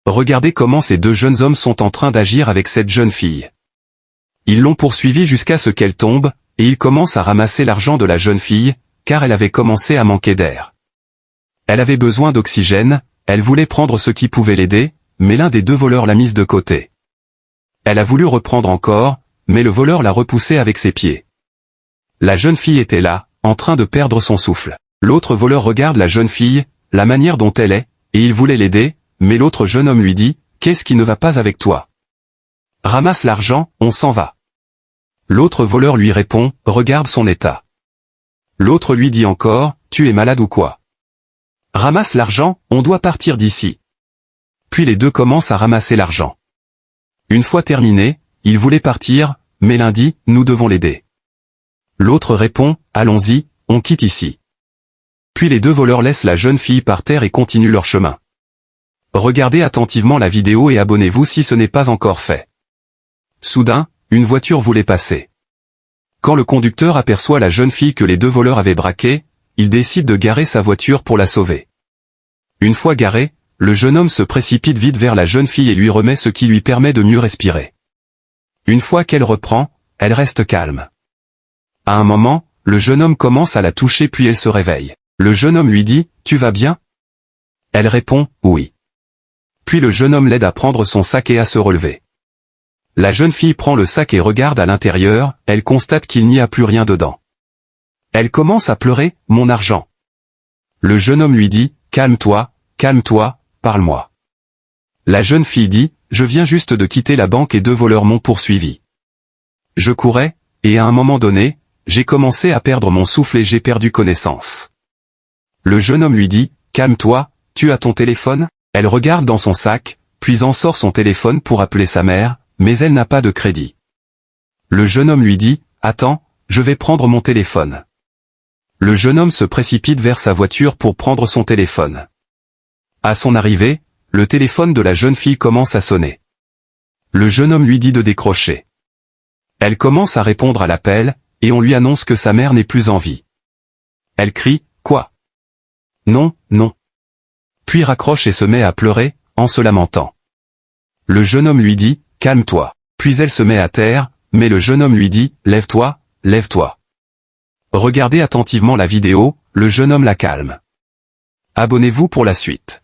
Regardez comment ces deux jeunes hommes sont en train d'agir avec cette jeune fille. Ils l'ont poursuivie jusqu'à ce qu'elle tombe, et ils commencent à ramasser l'argent de la jeune fille, car elle avait commencé à manquer d'air. Elle avait besoin d'oxygène, elle voulait prendre ce qui pouvait l'aider, mais l'un des deux voleurs l'a mise de côté. Elle a voulu reprendre encore, mais le voleur l'a repoussée avec ses pieds. La jeune fille était là, en train de perdre son souffle. L'autre voleur regarde la jeune fille, la manière dont elle est, et il voulait l'aider, mais l'autre jeune homme lui dit, « Qu'est-ce qui ne va pas avec toi? Ramasse l'argent, on s'en va. » L'autre voleur lui répond, « Regarde son état. » L'autre lui dit encore, « Tu es malade ou quoi? Ramasse l'argent, on doit partir d'ici. » Puis les deux commencent à ramasser l'argent. Une fois terminé, ils voulaient partir, mais l'un dit, « Nous devons l'aider. » L'autre répond, « Allons-y, on quitte ici. » Puis les deux voleurs laissent la jeune fille par terre et continuent leur chemin. Regardez attentivement la vidéo et abonnez-vous si ce n'est pas encore fait. Soudain, une voiture voulait passer. Quand le conducteur aperçoit la jeune fille que les deux voleurs avaient braquée, il décide de garer sa voiture pour la sauver. Une fois garé, le jeune homme se précipite vite vers la jeune fille et lui remet ce qui lui permet de mieux respirer. Une fois qu'elle reprend, elle reste calme. À un moment, le jeune homme commence à la toucher puis elle se réveille. Le jeune homme lui dit, « Tu vas bien ?» Elle répond, « Oui. » Puis le jeune homme l'aide à prendre son sac et à se relever. La jeune fille prend le sac et regarde à l'intérieur, elle constate qu'il n'y a plus rien dedans. Elle commence à pleurer, « Mon argent !» Le jeune homme lui dit, « Calme-toi, parle-moi. » La jeune fille dit, « Je viens juste de quitter la banque et deux voleurs m'ont poursuivi. Je courais, et à un moment donné, j'ai commencé à perdre mon souffle et j'ai perdu connaissance. » Le jeune homme lui dit, « Calme-toi, tu as ton téléphone ?» Elle regarde dans son sac, puis en sort son téléphone pour appeler sa mère, mais elle n'a pas de crédit. Le jeune homme lui dit, « Attends, je vais prendre mon téléphone. » Le jeune homme se précipite vers sa voiture pour prendre son téléphone. À son arrivée, le téléphone de la jeune fille commence à sonner. Le jeune homme lui dit de décrocher. Elle commence à répondre à l'appel, et on lui annonce que sa mère n'est plus en vie. Elle crie, « Quoi? Non, non. » Puis raccroche et se met à pleurer, en se lamentant. Le jeune homme lui dit, « Calme-toi. » Puis elle se met à terre, mais le jeune homme lui dit, « Lève-toi, lève-toi. » Regardez attentivement la vidéo, le jeune homme la calme. Abonnez-vous pour la suite.